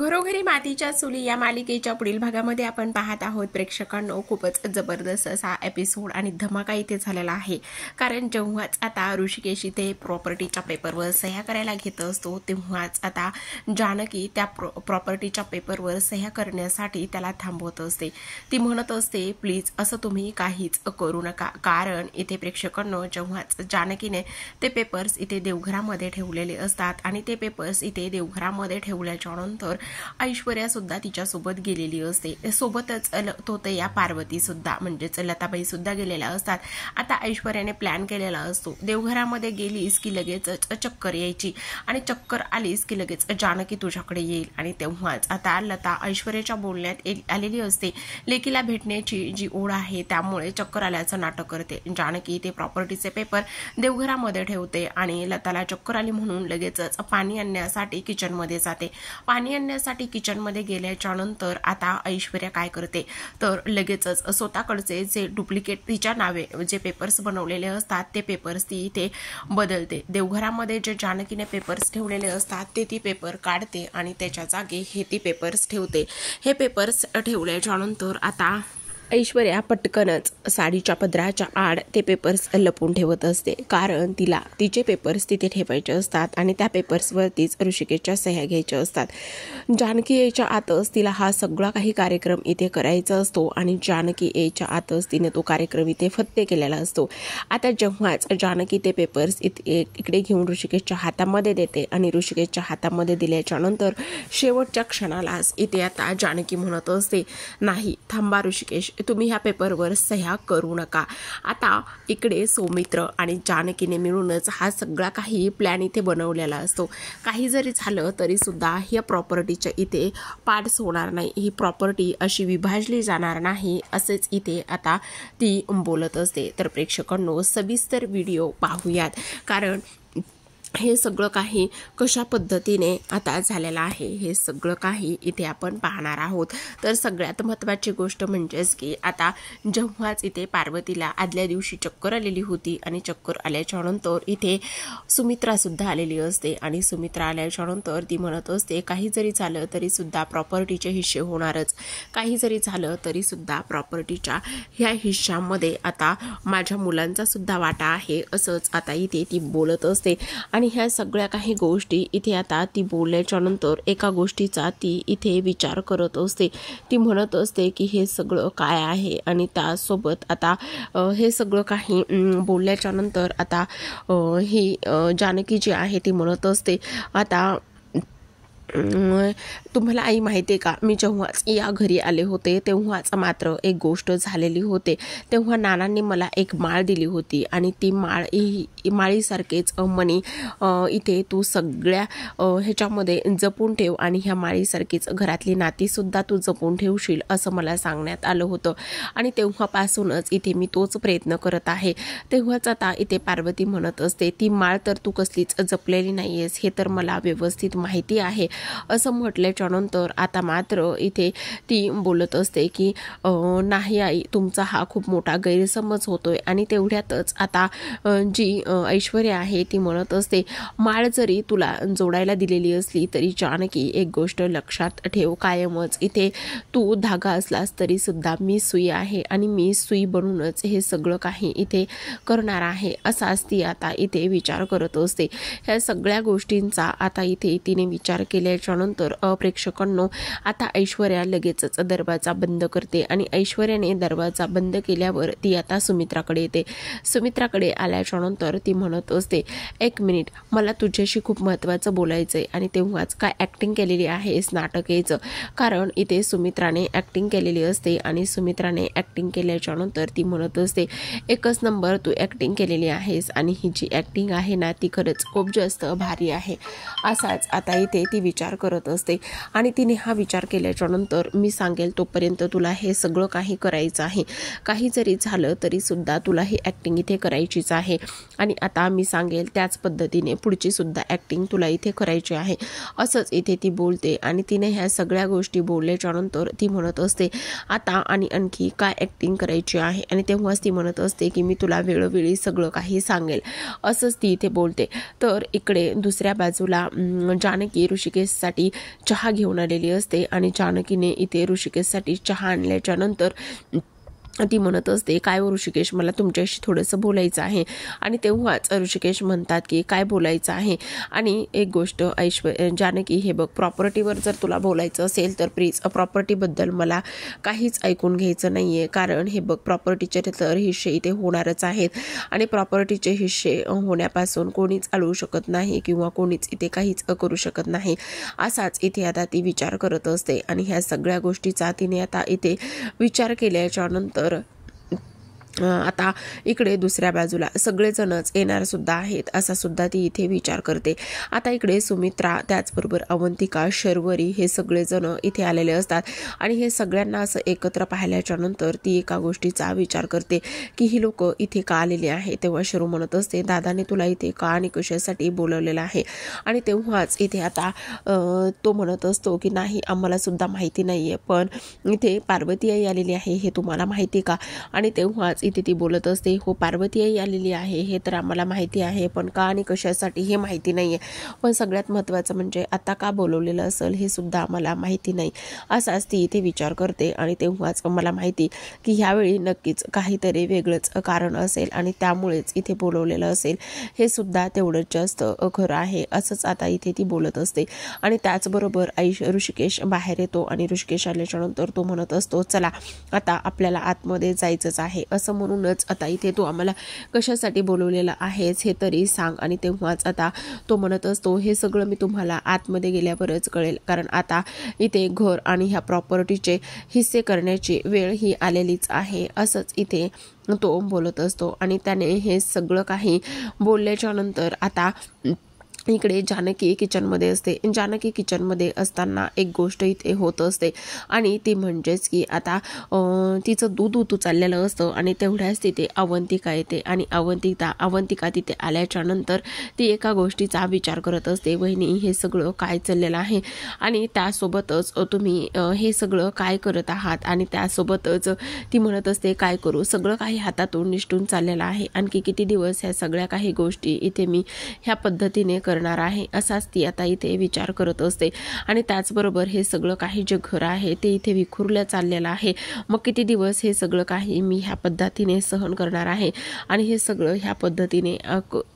घरोघरी मातीच्या चुली या मालिकेच्या पुढील भागामध्ये आपण पाहत आहोत प्रेक्षकांनो, खूपच जबरदस्त असा एपिसोड आणि धमाका इथे झालेला आहे. कारण जेव्हाच आता ऋषिकेश इथे प्रॉपर्टीच्या पेपरवर सह्या करायला घेत असतो तेव्हाच आता जानकी त्या प्रॉपर्टीच्या पेपरवर सह्या करण्यासाठी त्याला थांबवत असते. ती म्हणत असते, प्लीज असं तुम्ही काहीच करू नका. कारण इथे प्रेक्षकांनो, जेव्हाच जानकीने ते पेपर्स इथे देवघरामध्ये ठेवलेले असतात आणि ते पेपर्स इथे देवघरामध्ये ठेवल्याच्या नंतर ऐश्वर्या सुद्धा तिच्यासोबत गेलेली असते. सोबतच तोतया पार्वती सुद्धा म्हणजेच लताबाई सुद्धा गेलेल्या असतात. आता ऐश्वर्याने प्लॅन केलेला असतो, देवघरामध्ये गेलीस की लगेच चक्कर यायची आणि चक्कर आलीस की लगेच जानकी तुझ्याकडे येईल. आणि तेव्हाच आता लता ऐश्वर्याच्या बोलण्यात आलेली असते. लेकीला भेटण्याची जी ओढ आहे त्यामुळे चक्कर आल्याचं नाटक करते. जानकी ते प्रॉपर्टीचे पेपर देवघरामध्ये ठेवते आणि लताला चक्कर आली म्हणून लगेचच पाणी आणण्यासाठी किचनमध्ये जाते. पाणी आणण्यासाठी किचनमध्ये गेल्याच्या नंतर आता ऐश्वर्या काय करते तर लगेचच स्वतःकडचे जे डुप्लिकेट तिच्या नावे जे पेपर्स बनवलेले असतात ते पेपर्स ती इथे बदलते. देवघरामध्ये जे जानकीने पेपर्स ठेवलेले असतात ती पेपर काढते आणि त्याच्या जागी हे ती पेपर्स ठेवते. हे पेपर्स ठेवल्याच्या नंतर आता ऐश्वर्या पटकनच साडीच्या पदराच्या आड ते पेपर्स लपून ठेवत असते. कारण तिला तिचे पेपर्स तिथे ठेवायचे असतात आणि त्या पेपर्सवरतीच ऋषिकेशच्या सह्या घ्यायच्या असतात. जानकी यायच्या आतच तिला हा सगळा काही कार्यक्रम इथे करायचा असतो आणि जानकी यायच्या आतच तिने तो कार्यक्रम इथे फत्ते केलेला असतो. आता जेव्हाच जानकी ते पेपर्स इकडे घेऊन ऋषिकेशच्या हातामध्ये देते आणि ऋषिकेशच्या हातामध्ये दिल्याच्या नंतर शेवटच्या क्षणालाच इथे आता जानकी म्हणत असते, नाही थांबा ऋषिकेश, तुम्ही ह्या पेपरवर सह्या करू नका. आता इकडे सौमित्र आणि जानकीने मिळूनच हा सगळा काही प्लॅन इथे बनवलेला असतो. काही जरी झालं तरी सुद्धा ह्या प्रॉपर्टीच्या इथे पार्ट्स होणार नाही, ही प्रॉपर्टी अशी विभाजली जाणार नाही, असेच इथे आता ती बोलत असते. तर प्रेक्षकांनो, सविस्तर व्हिडिओ पाहूयात. कारण हे सगळं काही कशा पद्धतीने आता झालेलं आहे हे सगळं काही इथे आपण पाहणार आहोत. तर सगळ्यात महत्त्वाची गोष्ट म्हणजेच की आता जेव्हाच इथे पार्वतीला आदल्या दिवशी चक्कर आलेली होती आणि चक्कर आल्याच्या नंतर इथे सुमित्रा सुद्धा आलेली असते आणि सुमित्रा आल्याच्या नंतर ती म्हणत असते, काही जरी झालं तरी सुद्धा प्रॉपर्टीचे हिस्से होणारच, काही जरी झालं तरी सुद्धा प्रॉपर्टीच्या ह्या हिश्श्यामध्ये आता माझ्या मुलांचा सुद्धा वाटा आहे, असंच आता इथे ती बोलत असते. आणि ह्या सगळ्या काही गोष्टी इथे आता ती बोलल्याच्या नंतर एका गोष्टीचा ती इथे विचार करत असते. ती म्हणत असते की हे सगळं काय आहे आणि त्यासोबत आता हे सगळं काही बोलल्याच्या नंतर आता ही जानकी जी आहे ती म्हणत असते, आता तुम्हाला आई माहिती आहे का, मी जेव्हाच या घरी आले होते तेव्हाच मात्र एक गोष्ट झालेली होते. तेव्हा नानांनी मला एक माळ दिली होती आणि ती माळीसारखेच मणी इथे तू सगळ्या ह्याच्यामध्ये जपून ठेव आणि ह्या माळीसारखीच घरातली नातीसुद्धा तू जपून ठेवशील असं मला सांगण्यात आलं होतं आणि तेव्हापासूनच इथे मी तोच प्रयत्न करत आहे. तेव्हाच आता इथे पार्वती म्हणत असते, ती माळ तर तू कसलीच जपलेली नाही आहेस हे तर मला व्यवस्थित माहिती आहे, असं म्हटल्याच्या नंतर आता मात्र इथे ती बोलत असते की नाही आई, तुमचा हा खूप मोठा गैरसमज होतोय. आणि तेवढ्यातच आता जी ऐश्वर्या आहे ती म्हणत असते, माळ जरी तुला जोडायला दिलेली असली तरी जानकी एक गोष्ट लक्षात ठेव, कायमच इथे तू धागा असलास तरी सुद्धा मी सुई आहे आणि मी सुई बनूनच हे सगळं काही इथे करणार आहे, असाच ती आता इथे विचार करत असते. ह्या सगळ्या गोष्टींचा आता इथे तिने विचार केल्याच्या नंतर प्रेक्षकांनो, आता ऐश्वर्या लगेचच दरवाजा बंद करते आणि ऐश्वर्याने दरवाजा बंद केल्यावर ती आता सुमित्राकडे येते. सुमित्राकडे आल्याच्या नंतर ती म्हणत असते, एक मिनिट, मला तुझ्याशी खूप महत्त्वाचं बोलायचं आहे. आणि तेव्हाच काय ॲक्टिंग केलेली आहेस नाटक यायचं. कारण इथे सुमित्राने ॲक्टिंग केलेली असते आणि सुमित्राने ॲक्टिंग केल्याच्या नंतर ती म्हणत असते, एकच नंबर तू ॲक्टिंग केलेली आहेस आणि ही जी ॲक्टिंग आहे ना ती खरंच खूप जास्त भारी आहे. असाच आता इथे ती विचार करत असते आणि तिने हा विचार केल्याच्या नंतर, मी सांगेल तोपर्यंत तुला हे सगळं काही करायचं आहे, काही जरी झालं तरी सुद्धा तुला ही ॲक्टिंग इथे करायचीच आहे आणि आता मी सांगेल त्याच पद्धतीने पुढची सुद्धा ॲक्टिंग तुला इथे करायची आहे, असंच इथे ती बोलते. आणि तिने ह्या सगळ्या गोष्टी बोलल्याच्या नंतर ती म्हणत असते, आता आणि आणखी काय ॲक्टिंग करायची आहे. आणि तेव्हाच ती म्हणत असते की मी तुला वेळोवेळी सगळं काही सांगेल, असंच ती इथे बोलते. तर इकडे दुसऱ्या बाजूला जानकी ऋषिकेश ऋषिकेशसाठी चहा घेऊन आलेली असते आणि जानकीने इथे ऋषिकेशसाठी चहा आणल्याच्या नंतर ती म्हणत असते, काय ऋषिकेश, मला तुमच्याशी थोडंसं बोलायचं आहे. आणि तेव्हाच ऋषिकेश म्हणतात की काय बोलायचं आहे. आणि एक गोष्ट जानकी, हे बघ, प्रॉपर्टीवर जर तुला बोलायचं असेल तर प्लीज प्रॉपर्टीबद्दल मला काहीच ऐकून घ्यायचं नाही आहे. कारण हे बघ, प्रॉपर्टीचे तर हिस्से इथे होणारच आहेत आणि प्रॉपर्टीचे हिस्से होण्यापासून कोणीच अडवू शकत नाही किंवा कोणीच इथे काहीच करू शकत नाही. असाच इथे आता ती विचार करत असते आणि ह्या सगळ्या गोष्टीचा तिने आता इथे विचार केल्याच्या नंतर आता इकडे दुसऱ्या बाजूला सगळेजणच येणार सुद्धा आहेत असा सुद्धा ती इथे विचार करते. आता इकडे सुमित्रा, त्याचबरोबर अवंतिका, शर्वरी हे सगळेजण इथे आलेले असतात आणि हे सगळ्यांना असं एकत्र पाहिल्याच्या नंतर ती एका गोष्टीचा विचार करते की ही लोक इथे का आलेली आहे. तेव्हा शरू म्हणत असते, दादाने तुला इथे का आणि कशासाठी बोलवलेलं आहे. आणि तेव्हाच इथे आता तो म्हणत असतो की नाही, आम्हाला सुद्धा माहिती नाही आहे, पण इथे पार्वती आई आलेली आहे हे तुम्हाला माहिती का. आणि तेव्हाच इथे ती बोलत असते, हो, पार्वती आई आलेली आहे हे तर आम्हाला माहिती आहे, पण का आणि कशासाठी हे माहिती नाही आहे. पण सगळ्यात महत्त्वाचं म्हणजे आता का बोलवलेलं असेल हे सुद्धा आम्हाला माहिती नाही. असाच ती इथे विचार करते. आणि तेव्हाच मला माहिती की ह्यावेळी नक्कीच काहीतरी वेगळंच कारण असेल आणि त्यामुळेच इथे बोलवलेलं असेल हे सुद्धा तेवढंच जास्त खरं आहे. असंच आता इथे ती बोलत असते. आणि त्याचबरोबर ऋषिकेश बाहेर येतो आणि ऋषिकेश आल्याच्या नंतर तो म्हणत असतो, चला आता आपल्याला आतमध्ये जायचंच आहे. असं म्हणूनच आता इथे तू आम्हाला कशासाठी बोलवलेलं आहेस हे तरी सांग. आणि तेव्हाच आता तो म्हणत असतो, हे सगळं मी तुम्हाला आतमध्ये गेल्यावरच कळेल, कारण आता इथे घर आणि ह्या प्रॉपर्टीचे हिस्से करण्याची वेळ ही आलेलीच आहे. असंच इथे तो बोलत असतो. आणि त्याने हे सगळं काही बोलल्याच्या नंतर आता इकडे जानकी किचनमध्ये असते. जानकी किचनमध्ये असताना एक गोष्ट इथे होत असते आणि ती म्हणजेच की आता तिचं दूध उतू चाललेलं असतं आणि तेवढ्याच तिथे अवंतिका येते. आणि अवंतिका तिथे आल्याच्या नंतर ती एका गोष्टीचा विचार करत असते, वहिनी हे सगळं काय चाललेलं आहे आणि त्यासोबतच तुम्ही हे सगळं काय करत आहात. आणि त्यासोबतच ती म्हणत असते, काय करू, सगळं काही हातातून निष्ठून चाललेलं आहे, आणखी किती दिवस ह्या सगळ्या काही गोष्टी इथे मी ह्या पद्धतीने करणार आहे. असाच ती आता इथे विचार करत असते. आणि त्याचबरोबर हे सगळं काही जे घर आहे ते इथे विखुरलं चाललेलं आहे. मग किती दिवस हे सगळं काही मी ह्या पद्धतीने सहन करणार आहे आणि हे सगळं ह्या पद्धतीने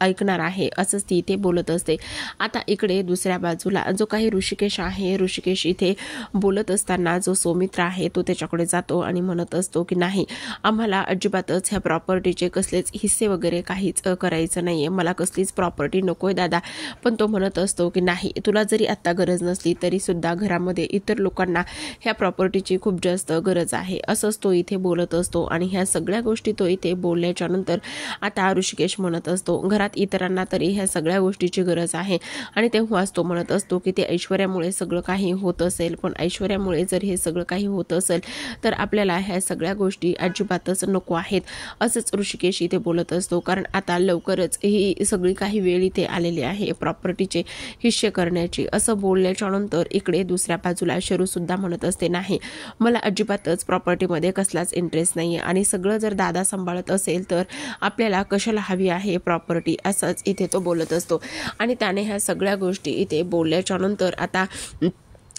ऐकणार आहे. असंच ती इथे बोलत असते. आता इकडे दुसऱ्या बाजूला जो काही ऋषिकेश आहे, ऋषिकेश इथे बोलत असताना जो सौमित्र आहे तो त्याच्याकडे जातो आणि म्हणत असतो की नाही, आम्हाला अजिबातच ह्या प्रॉपर्टीचे कसलेच हिस्से वगैरे काहीच करायचं नाहीये, मला कसलीच प्रॉपर्टी नकोय दादा. पण तो म्हणत असतो की नाही, तुला जरी आत्ता गरज नसली तरी सुद्धा घरामध्ये इतर लोकांना ह्या प्रॉपर्टीची खूप जास्त गरज आहे. असंच तो इथे बोलत असतो. आणि ह्या सगळ्या गोष्टी तो इथे बोलल्याच्या नंतर आता ऋषिकेश म्हणत असतो, घरात इतरांना तरी ह्या सगळ्या गोष्टीची गरज आहे. आणि तेव्हाच तो म्हणत असतो की ते ऐश्वर्यामुळे सगळं काही होत असेल, पण ऐश्वर्यामुळे जर हे सगळं काही होत असेल तर आपल्याला ह्या सगळ्या गोष्टी अजिबातच नको आहेत. असंच ऋषिकेश इथे बोलत असतो. कारण आता लवकरच ही सगळी काही वेळ इथे आलेली आहे प्रॉपर्टीचे हिस्से करण्याची. असं बोलल्याच्या नंतर इकडे दुसऱ्या बाजूला शरू सुद्धा म्हणत असते, नाही, मला अजिबातच प्रॉपर्टीमध्ये कसलाच इंटरेस्ट नाही आहे आणि सगळं जर दादा सांभाळत असेल तर आपल्याला कशाला हवी आहे प्रॉपर्टी. असंच इथे तो बोलत असतो. आणि त्याने ह्या सगळ्या गोष्टी इथे बोलल्याच्या नंतर आता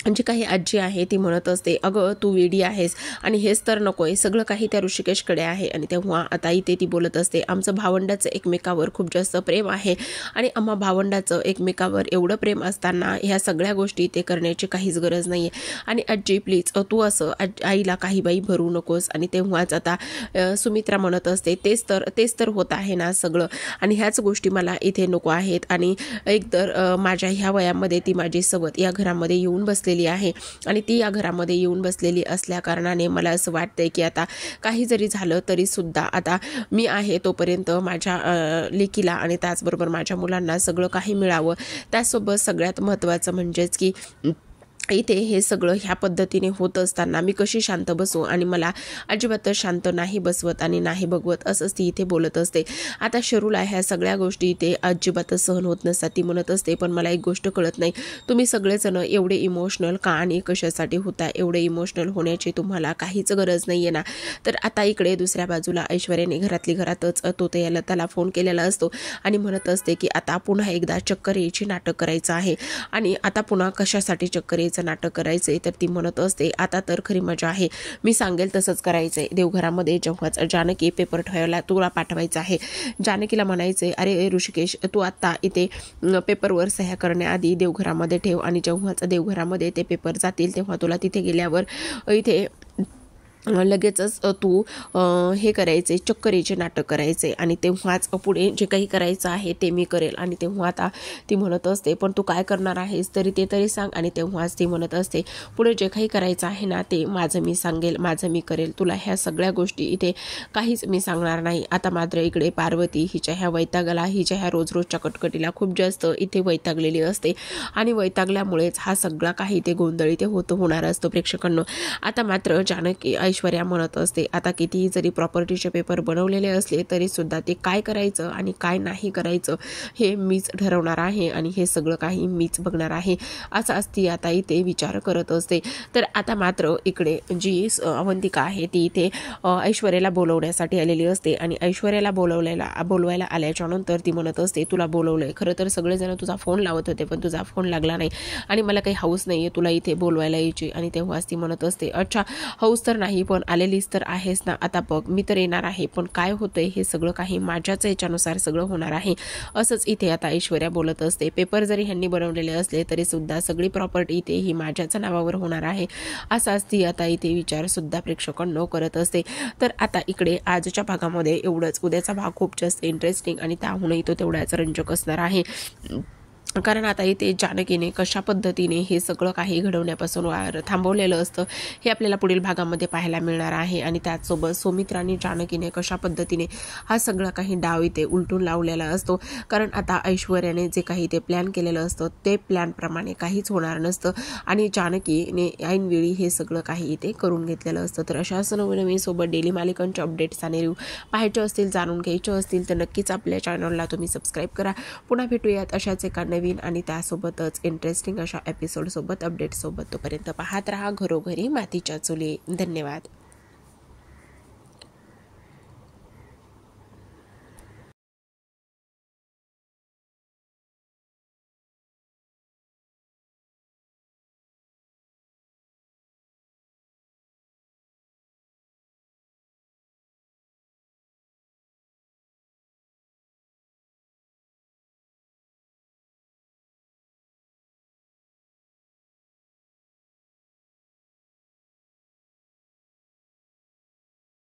जी काही आजी आहे ती म्हणत असते, अगं तू वेडी आहेस आणि हेच तर नकोय, सगळं काही त्या ऋषिकेशकडे आहे. आणि तेव्हा आता इथे ती बोलत असते, आमचं भावंडाचं एकमेकावर खूप जास्त प्रेम आहे आणि आम्हा भावंडाचं एकमेकावर एवढं प्रेम असताना ह्या सगळ्या गोष्टी ते करण्याची काहीच गरज नाही आहे. आणि आजी प्लीज तू असं आईला काही बाई भरू नकोस. आणि तेव्हाच आता सुमित्रा म्हणत असते, तेच तर होत आहे ना सगळं, आणि ह्याच गोष्टी मला इथे नको आहेत. आणि एकतर माझ्या ह्या वयामध्ये ती माझी सवत या घरामध्ये येऊन बसलेली आहे आणि ती या घरामध्ये येऊन बसलेली असल्या कारणाने मला असं वाटतंय की आता काही जरी झालं तरी सुद्धा आता मी आहे तोपर्यंत माझ्या लेकीला आणि त्याचबरोबर माझ्या मुलांना सगळं काही मिळावं. त्यासोबत सगळ्यात महत्त्वाचं म्हणजेच की इथे हे सगळं ह्या पद्धतीने होत असताना मी कशी शांत बसू आणि मला अजिबातच शांत नाही बसवत आणि नाही बघवत असंच ती इथे बोलत असते. आता शरूला ह्या सगळ्या गोष्टी इथे अजिबातच सहन होत नसतात. ती म्हणत असते, पण मला एक गोष्ट कळत नाही, तुम्ही सगळेजण एवढे इमोशनल का आणि कशासाठी होता? एवढे इमोशनल होण्याची तुम्हाला काहीच गरज नाही आहे ना. तर आता इकडे दुसऱ्या बाजूला ऐश्वर्याने घरातली घरातच तो लताला फोन केलेला असतो आणि म्हणत असते की आता पुन्हा एकदा चक्कर यायची नाटक करायचं आहे. आणि आता पुन्हा कशासाठी चक्कर यायचं नाटक करायचंय? तर ती म्हणत असते, आता तर खरी मजा आहे, मी सांगेल तसंच करायचंय. देवघरामध्ये जेव्हाच जानकी पेपर ठेवायला तुला पाठवायचं आहे, जानकीला म्हणायचंय, अरे ऋषिकेश, तू आता इथे पेपरवर सह्या करण्याआधी देवघरामध्ये ठेव आणि जेव्हाच देवघरामध्ये ते पेपर जातील तेव्हा तुला तिथे गेल्यावर इथे लगेचच तू हे करायचे, चक्करीचे नाटक करायचे आणि तेव्हाच पुढे जे काही करायचं आहे ते मी करेल. आणि तेव्हा आता ती म्हणत असते, पण तू काय करणार आहेस तरी ते तरी सांग. आणि तेव्हाच ती म्हणत असते, पुढे जे काही करायचं आहे ना ते माझं मी सांगेल, माझं मी करेल, तुला ह्या सगळ्या गोष्टी इथे काहीच मी सांगणार नाही. आता मात्र इकडे पार्वती हिच्या ह्या वैतागाला, हिच्या ह्या रोज रोजच्या कटकटीला खूप जास्त इथे वैतागलेली असते आणि वैतागल्यामुळेच हा सगळा काही ते गोंधळ इथे होणार असतो प्रेक्षकांनो. आता मात्र जानकी ऐश्वर्या म्हणत असते, आता कितीही जरी प्रॉपर्टीचे पेपर बनवलेले असले तरी सुद्धा ते काय करायचं आणि काय नाही करायचं हे मीच ठरवणार आहे आणि हे सगळं काही मीच बघणार आहे, असाच ती आता इथे विचार करत असते. तर आता मात्र इकडे जी अवंतिका आहे ती इथे ऐश्वर्याला बोलवण्यासाठी आलेली असते आणि ऐश्वर्याला बोलवायला आल्याच्या नंतर ती म्हणत असते, तुला बोलवलंय, खरं तर सगळेजण तुझा फोन लावत होते पण तुझा फोन लागला नाही आणि मला काही हौस नाहीये तुला इथे बोलवायला यायची. आणि तेव्हाच ती म्हणत असते, अच्छा हौस तर नाही पण आलेलीच तर आहेस ना, आता बघ मी तर येणार आहे पण काय होतंय हे सगळं काही माझ्याच याच्यानुसार सगळं होणार आहे, असंच इथे आता ऐश्वर्या बोलत असते. पेपर जरी ह्यांनी बनवलेले असले तरी सुद्धा सगळी प्रॉपर्टी इथे ही माझ्याच नावावर होणार आहे, असाच ती आता इथे विचार सुद्धा प्रेक्षकांनो करत असते. तर आता इकडे आजच्या भागामध्ये एवढंच. उद्याचा भाग खूप जास्त इंटरेस्टिंग आणि त्याहूनही तो तेवढाच रंजक असणार आहे, कारण आता इथे जानकीने कशा पद्धतीने हे सगळं काही घडवण्यापासून थांबवलेलं असतं हे आपल्याला पुढील भागामध्ये पाहायला मिळणार आहे. आणि त्याचसोबत सौमित्र आणि जानकीने कशा पद्धतीने हा सगळा काही डाव इथे उलटून लावलेला असतो, कारण आता ऐश्वर्याने जे काही ते प्लॅन केलेलं असतं ते प्लॅनप्रमाणे काहीच होणार नसतं आणि जानकीने ऐनवेळी हे सगळं काही इथे करून घेतलेलं असतं. तर अशाच नवनवीन सोबत डेली मालिकांचे अपडेट्स आणि रिव्ह्यू पाहायचे असतील, जाणून घ्यायचे असतील तर नक्कीच आपल्या चॅनलला तुम्ही सबस्क्राईब करा. पुन्हा भेटूयात अशाच एका नवीन आणि त्यासोबतच इंटरेस्टिंग अशा एपिसोड सोबत, अपडेट सोबत. तोपर्यंत पाहत रहा घरोघरी मातीच्या चुली. धन्यवाद.